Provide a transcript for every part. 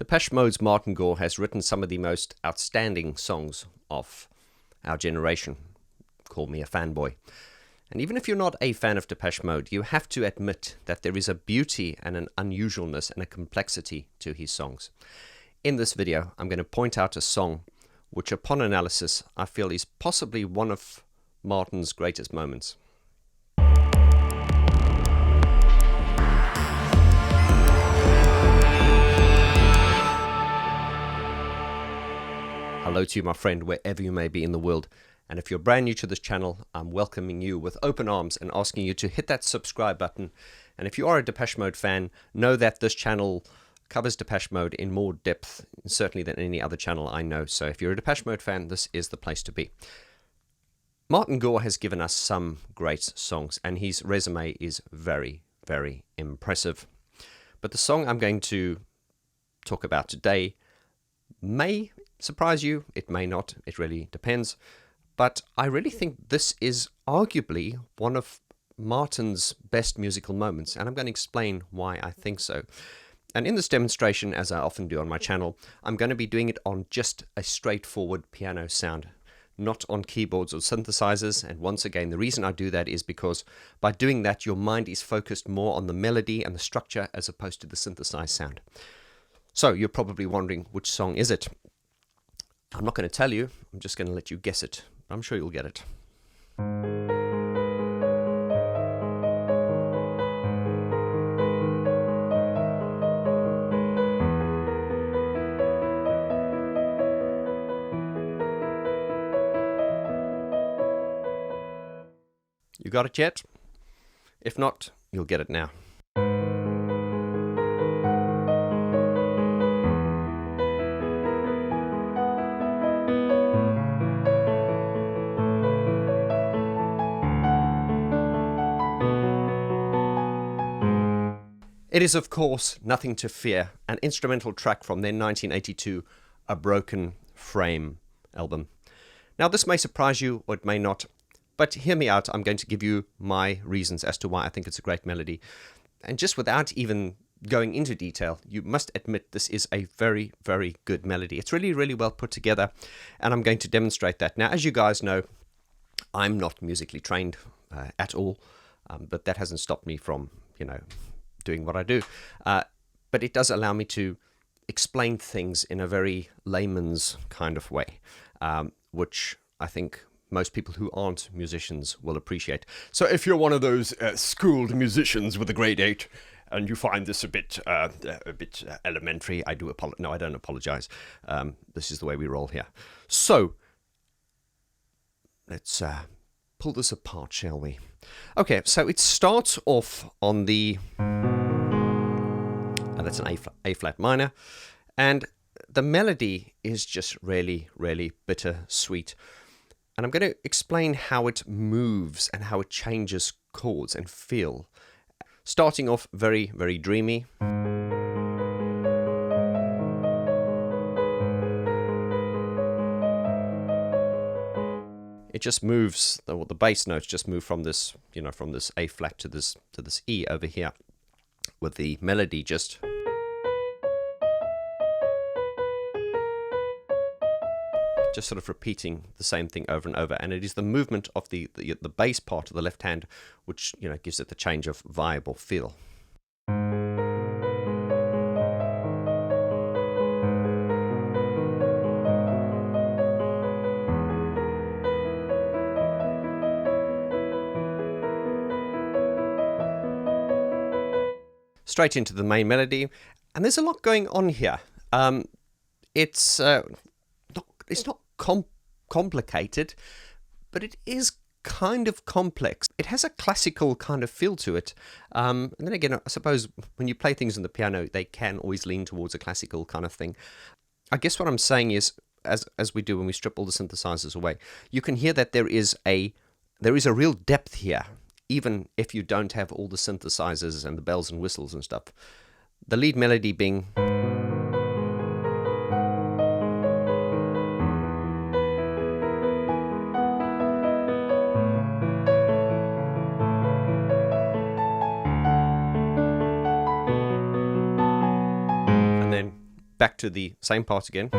Depeche Mode's Martin Gore has written some of the most outstanding songs of our generation. Call me a fanboy. And even if you're not a fan of Depeche Mode, you have to admit that there is a beauty and an unusualness and a complexity to his songs. In this video, I'm going to point out a song which, upon analysis, I feel is possibly one of Martin's greatest moments. Hello to you, my friend, wherever you may be in the world. And if you're brand new to this channel, I'm welcoming you with open arms and asking you to hit that subscribe button. And if you are a Depeche Mode fan, know that this channel covers Depeche Mode in more depth, certainly than any other channel I know. So if you're a Depeche Mode fan, this is the place to be. Martin Gore has given us some great songs, and his resume is very, very impressive. But the song I'm going to talk about today may surprise you, it may not, it really depends. But I really think this is arguably one of Martin's best musical moments, and I'm going to explain why I think so. And in this demonstration, as I often do on my channel, I'm going to be doing it on just a straightforward piano sound, not on keyboards or synthesizers. And once again, the reason I do that is because by doing that, your mind is focused more on the melody and the structure as opposed to the synthesized sound. So you're probably wondering, which song is it? I'm not going to tell you, I'm just going to let you guess it. I'm sure you'll get it. You got it yet? If not, you'll get it now. It is, of course, Nothing to Fear, an instrumental track from their 1982 A Broken Frame album. Now, this may surprise you, or it may not, but hear me out. I'm going to give you my reasons as to why I think it's a great melody. And just without even going into detail, you must admit this is a very, very good melody. It's really, really well put together, and I'm going to demonstrate that. Now, as you guys know, I'm not musically trained at all, but that hasn't stopped me from, doing what I do, but it does allow me to explain things in a very layman's kind of way, which I think most people who aren't musicians will appreciate. So if you're one of those schooled musicians with a grade 8 and you find this a bit elementary, I do apologize. No, I don't apologize. This is the way we roll here. So let's pull this apart, shall we? Okay, so it starts off on the, that's an A flat minor, and the melody is just really, really bittersweet. And I'm going to explain how it moves and how it changes chords and feel. Starting off very, very dreamy. It just moves, the bass notes just move from this, from this A flat to this E over here, with the melody just sort of repeating the same thing over and over. And it is the movement of the bass part of the left hand which gives it the change of vibe or feel. Straight into the main melody, and there's a lot going on here. It's not complicated, but it is kind of complex. It has a classical kind of feel to it, and then again, I suppose when you play things on the piano, they can always lean towards a classical kind of thing. I guess what I'm saying is, as we do when we strip all the synthesizers away, you can hear that there is a real depth here, even if you don't have all the synthesizers and the bells and whistles and stuff. The lead melody being back to the same part again.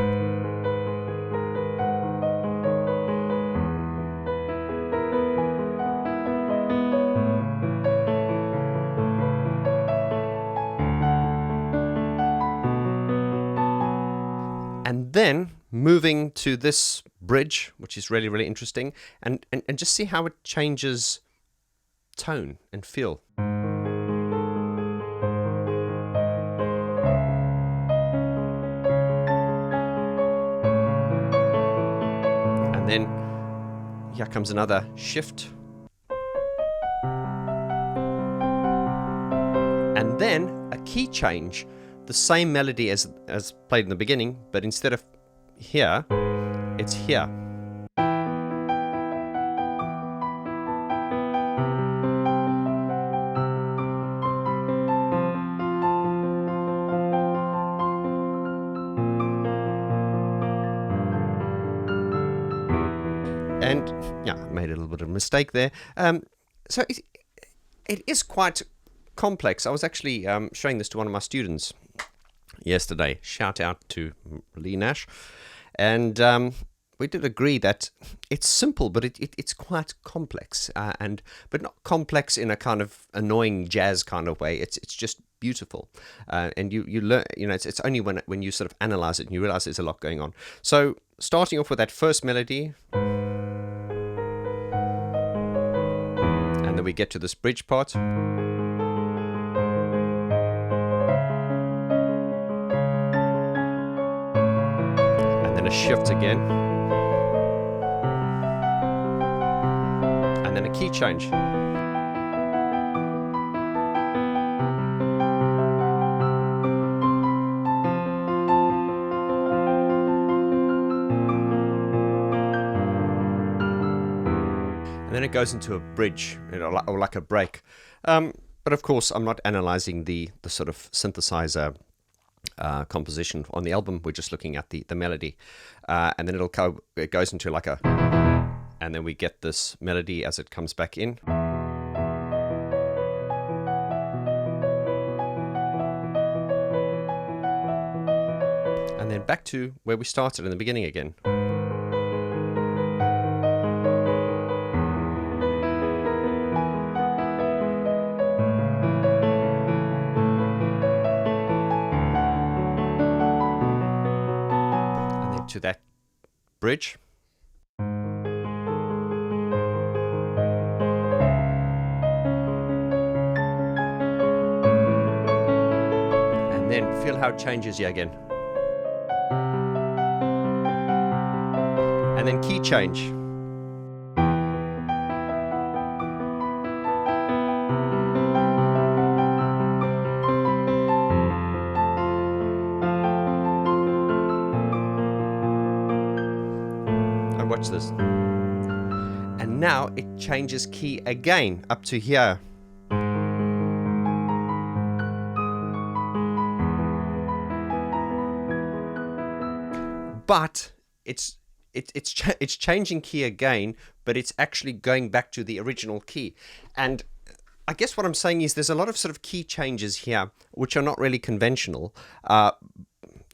And then moving to this bridge, which is really, really interesting, and just see how it changes tone and feel. And then here comes another shift. And then a key change. The same melody as played in the beginning, but instead of here, it's here. And yeah, I made a little bit of a mistake there. So it is quite complex. I was actually showing this to one of my students yesterday. Shout out to Lee Nash. And we did agree that it's simple, but it's quite complex, but not complex in a kind of annoying jazz kind of way. It's just beautiful, and you learn. It's only when you sort of analyze it and you realize there's a lot going on. So starting off with that first melody, and then we get to this bridge part. A shift again, and then a key change, and then it goes into a bridge, or like a break. But of course, I'm not analyzing the sort of synthesizer composition on the album. We're just looking at the melody, and then it goes into like a, and then we get this melody as it comes back in, and then back to where we started in the beginning again. To that bridge, and then feel how it changes here again, and then key change, watch this, and now it changes key again up to here, but it's changing key again, but it's actually going back to the original key. And I guess what I'm saying is there's a lot of sort of key changes here which are not really conventional, but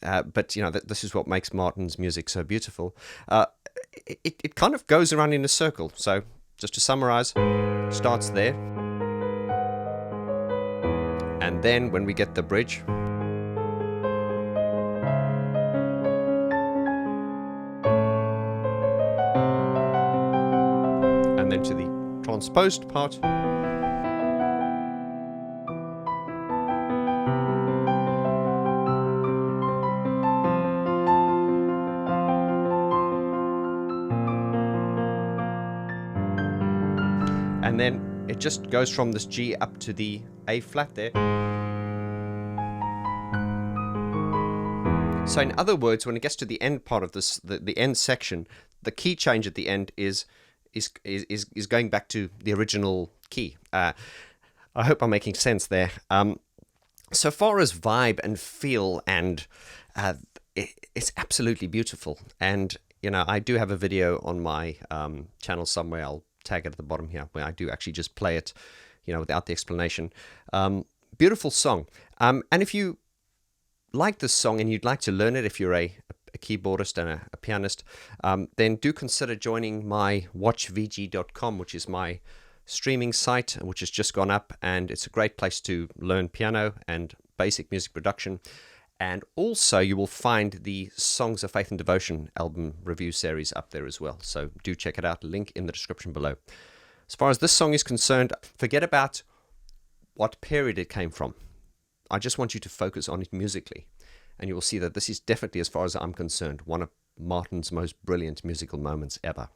this is what makes Martin's music so beautiful. It kind of goes around in a circle. So just to summarize, starts there, and then when we get the bridge, and then to the transposed part, and then it just goes from this G up to the A flat there. So in other words, when it gets to the end part of this, the end section, the key change at the end is going back to the original key. I hope I'm making sense there. So far as vibe and feel, and it's absolutely beautiful. And I do have a video on my channel somewhere. I'll tag it at the bottom here, where I do actually just play it, without the explanation. Beautiful song. And if you like this song and you'd like to learn it, if you're a keyboardist and a pianist, then do consider joining my watchvg.com, which is my streaming site, which has just gone up, and it's a great place to learn piano and basic music production. And also you will find the Songs of Faith and Devotion album review series up there as well, so do check it out. Link in the description below. As far as this song is concerned, forget about what period it came from. I just want you to focus on it musically, and you will see that this is definitely, as far as I'm concerned, one of Martin's most brilliant musical moments ever.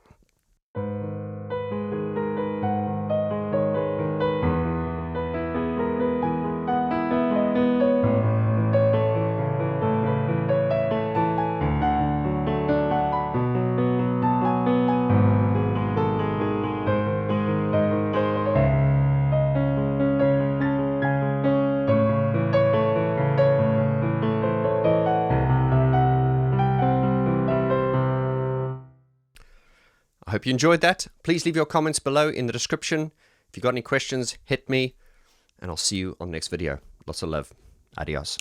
I hope you enjoyed that. Please leave your comments below in the description. If you've got any questions, hit me, and I'll see you on the next video. Lots of love. Adios.